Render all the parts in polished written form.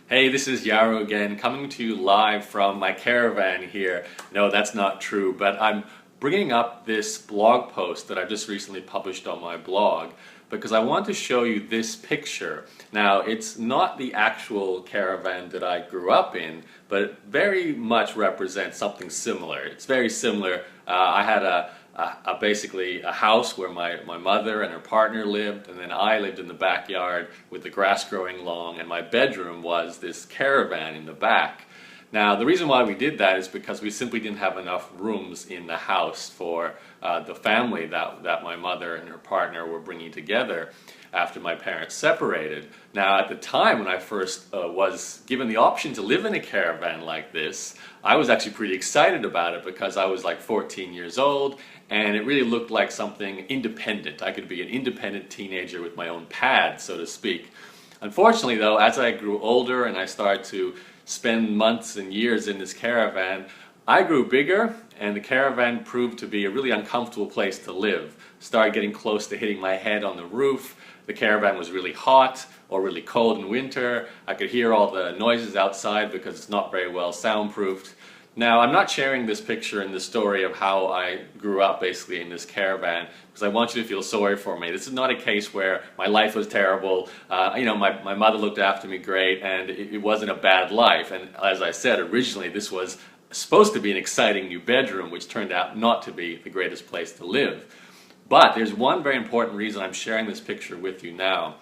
Hey, this is Yaro again, coming to you live from my caravan here. No, that's not true, but I'm bringing up this blog post that I just recently published on my blog because I want to show you this picture. Now, it's not the actual caravan that I grew up in, but it very much represents something similar. It's very similar. I had basically a house where my mother and her partner lived, and then I lived in the backyard with the grass growing long, and my bedroom was this caravan in the back. Now, the reason why we did that is because we simply didn't have enough rooms in the house for the family that my mother and her partner were bringing together after my parents separated. Now, at the time when I first was given the option to live in a caravan like this, I was actually pretty excited about it because I was like 14 years old and it really looked like something independent. I could be an independent teenager with my own pad, so to speak. Unfortunately though, as I grew older and I started to spend months and years in this caravan, I grew bigger and the caravan proved to be a really uncomfortable place to live. Started getting close to hitting my head on the roof. The caravan was really hot or really cold in winter. I could hear all the noises outside because it's not very well soundproofed. Now, I'm not sharing this picture and the story of how I grew up basically in this caravan because I want you to feel sorry for me. This is not a case where my life was terrible. My mother looked after me great and it wasn't a bad life. And as I said, originally this was supposed to be an exciting new bedroom, which turned out not to be the greatest place to live. But there's one very important reason I'm sharing this picture with you now.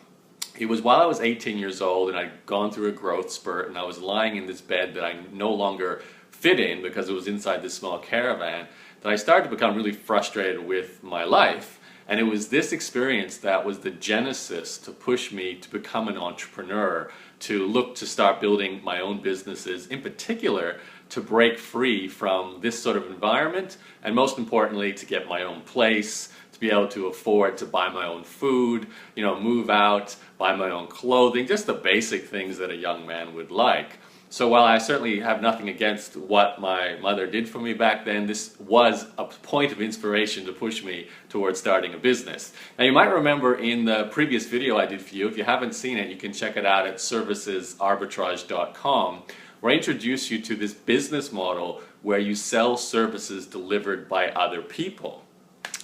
It was while I was 18 years old and I'd gone through a growth spurt and I was lying in this bed that I no longer fit in because it was inside this small caravan, that I started to become really frustrated with my life. And it was this experience that was the genesis to push me to become an entrepreneur, to look to start building my own businesses, in particular to break free from this sort of environment, and most importantly to get my own place, to be able to afford to buy my own food, move out, buy my own clothing, just the basic things that a young man would like. So while I certainly have nothing against what my mother did for me back then, this was a point of inspiration to push me towards starting a business. Now you might remember in the previous video I did for you, if you haven't seen it, you can check it out at servicesarbitrage.com, where I introduce you to this business model where you sell services delivered by other people.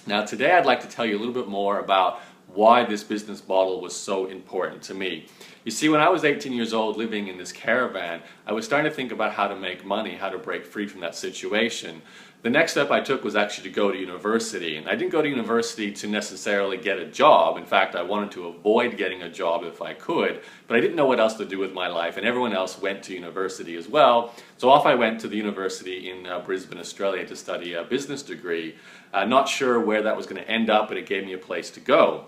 Now today I'd like to tell you a little bit more about why this business model was so important to me. You see, when I was 18 years old living in this caravan, I was starting to think about how to make money, how to break free from that situation. The next step I took was actually to go to university, and I didn't go to university to necessarily get a job. In fact, I wanted to avoid getting a job if I could, but I didn't know what else to do with my life, and everyone else went to university as well. So off I went to the university in Brisbane, Australia to study a business degree. Not sure where that was going to end up, but it gave me a place to go.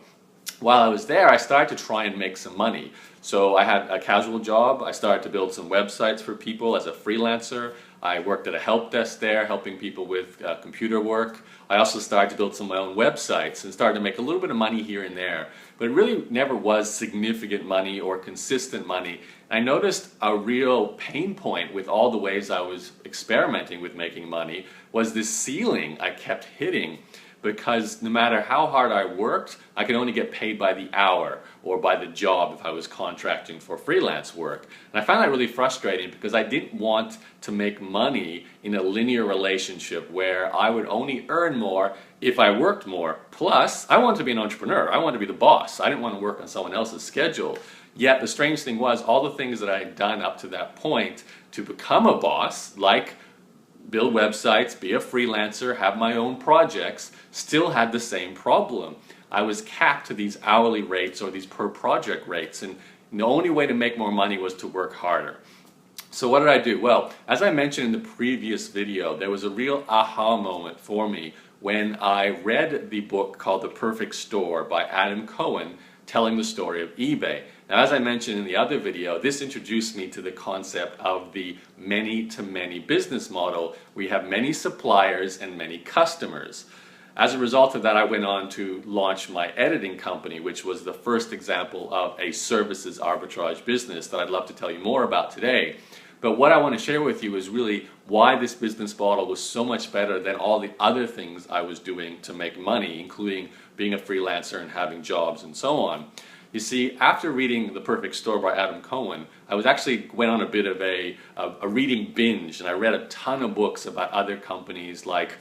While I was there, I started to try and make some money. So I had a casual job. I started to build some websites for people as a freelancer. I worked at a help desk there, helping people with computer work. I also started to build some of my own websites and started to make a little bit of money here and there. But it really never was significant money or consistent money. I noticed a real pain point with all the ways I was experimenting with making money was this ceiling I kept hitting, because no matter how hard I worked, I could only get paid by the hour or by the job if I was contracting for freelance work. And I found that really frustrating because I didn't want to make money in a linear relationship where I would only earn more if I worked more. Plus, I wanted to be an entrepreneur. I wanted to be the boss. I didn't want to work on someone else's schedule. Yet the strange thing was, all the things that I had done up to that point to become a boss, like build websites, be a freelancer, have my own projects, still had the same problem. I was capped to these hourly rates or these per project rates, and the only way to make more money was to work harder. So what did I do? Well, as I mentioned in the previous video, there was a real aha moment for me when I read the book called The Perfect Store by Adam Cohen, telling the story of eBay. Now, as I mentioned in the other video, this introduced me to the concept of the many-to-many business model. We have many suppliers and many customers. As a result of that, I went on to launch my editing company, which was the first example of a services arbitrage business that I'd love to tell you more about today. But what I want to share with you is really why this business model was so much better than all the other things I was doing to make money, including being a freelancer and having jobs and so on. You see, after reading The Perfect Store by Adam Cohen, I went on a bit of a reading binge, and I read a ton of books about other companies like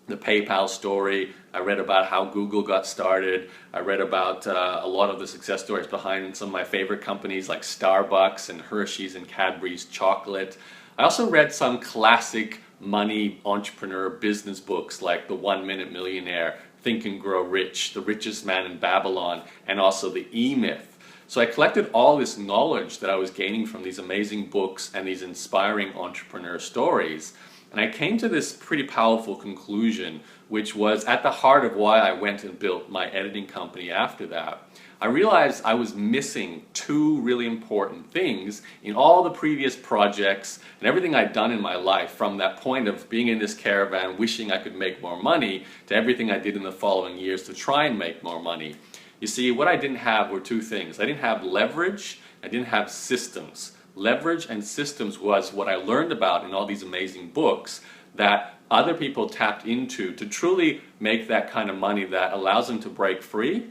the PayPal story. I read about how Google got started. I read about a lot of the success stories behind some of my favorite companies like Starbucks and Hershey's and Cadbury's chocolate. I also read some classic money entrepreneur business books like The 1 Minute Millionaire, Think and Grow Rich, The Richest Man in Babylon, and also The E-Myth. So I collected all this knowledge that I was gaining from these amazing books and these inspiring entrepreneur stories. And I came to this pretty powerful conclusion, which was at the heart of why I went and built my editing company after that. I realized I was missing two really important things in all the previous projects and everything I'd done in my life, from that point of being in this caravan wishing I could make more money to everything I did in the following years to try and make more money. You see, what I didn't have were two things. I didn't have leverage, I didn't have systems. Leverage and systems was what I learned about in all these amazing books that other people tapped into to truly make that kind of money that allows them to break free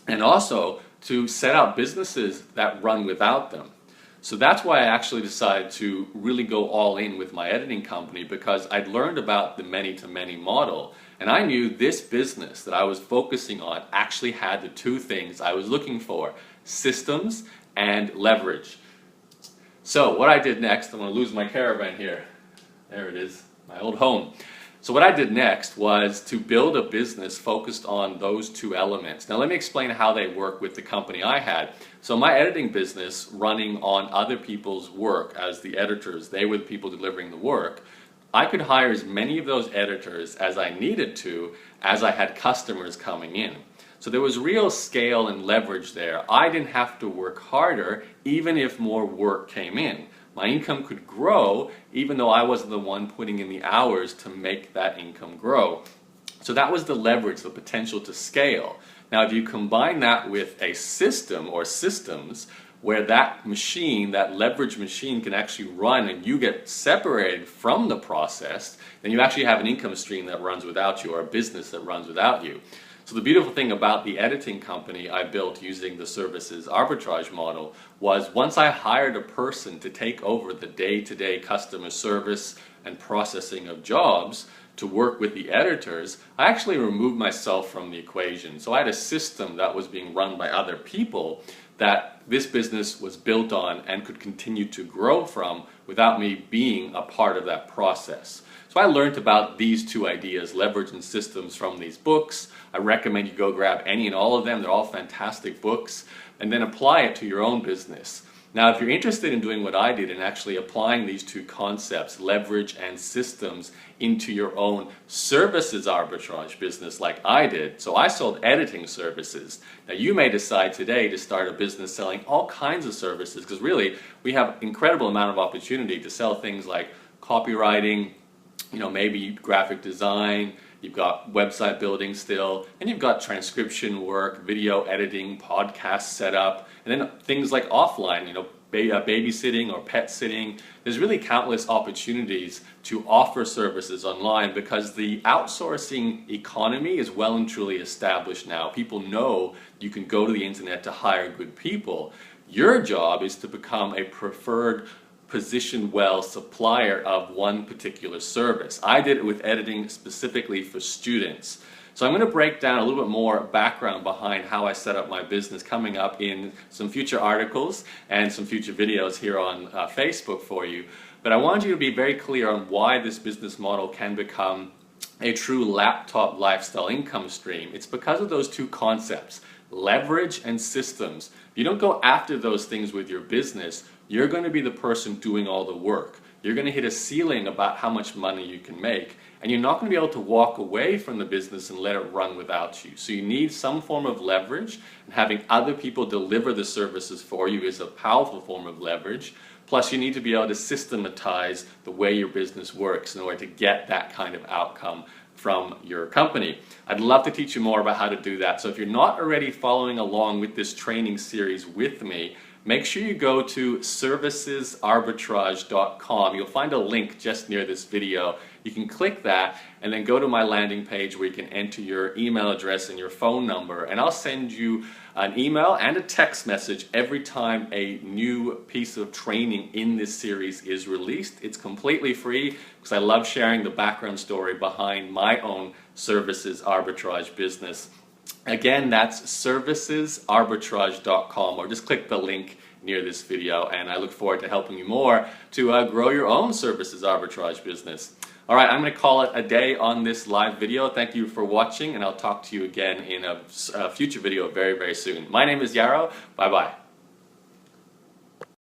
and also to set up businesses that run without them. So that's why I actually decided to really go all in with my editing company, because I'd learned about the many-to-many model, and I knew this business that I was focusing on actually had the two things I was looking for: systems and leverage. So what I did next, I'm going to lose my caravan here. There it is, my old home. So what I did next was to build a business focused on those two elements. Now let me explain how they work with the company I had. So my editing business, running on other people's work as the editors, they were the people delivering the work, I could hire as many of those editors as I needed to as I had customers coming in. So there was real scale and leverage there. I didn't have to work harder even if more work came in. My income could grow even though I wasn't the one putting in the hours to make that income grow. So that was the leverage, the potential to scale. Now if you combine that with a system or systems where that machine, that leverage machine, can actually run and you get separated from the process, then you actually have an income stream that runs without you, or a business that runs without you. So the beautiful thing about the editing company I built using the Services Arbitrage model was, once I hired a person to take over the day-to-day customer service and processing of jobs to work with the editors, I actually removed myself from the equation. So I had a system that was being run by other people that this business was built on and could continue to grow from without me being a part of that process. So I learned about these two ideas, leverage and systems, from these books. I recommend you go grab any and all of them. They're all fantastic books. And then apply it to your own business. Now, if you're interested in doing what I did and actually applying these two concepts, leverage and systems, into your own services arbitrage business like I did, so I sold editing services. Now you may decide today to start a business selling all kinds of services, because really we have an incredible amount of opportunity to sell things like copywriting, maybe graphic design, you've got website building still, and you've got transcription work, video editing, podcast setup, and then things like offline, babysitting or pet sitting. There's really countless opportunities to offer services online, because the outsourcing economy is well and truly established now. People know you can go to the internet to hire good people. Your job is to become a preferred, positioned well supplier of one particular service. I did it with editing specifically for students. So I'm going to break down a little bit more background behind how I set up my business coming up in some future articles and some future videos here on Facebook for you. But I want you to be very clear on why this business model can become a true laptop lifestyle income stream. It's because of those two concepts, leverage and systems. If you don't go after those things with your business, you're going to be the person doing all the work. You're going to hit a ceiling about how much money you can make, and you're not going to be able to walk away from the business and let it run without you. So you need some form of leverage, and having other people deliver the services for you is a powerful form of leverage. Plus you need to be able to systematize the way your business works in order to get that kind of outcome from your company. I'd love to teach you more about how to do that. So if you're not already following along with this training series with me, make sure you go to servicesarbitrage.com. You'll find a link just near this video, you can click that and then go to my landing page where you can enter your email address and your phone number, and I'll send you an email and a text message every time a new piece of training in this series is released. It's completely free because I love sharing the background story behind my own services arbitrage business. Again, that's servicesarbitrage.com, or just click the link near this video, and I look forward to helping you more to grow your own services arbitrage business. All right, I'm going to call it a day on this live video. Thank you for watching, and I'll talk to you again in a future video very, very soon. My name is Yarrow. Bye-bye.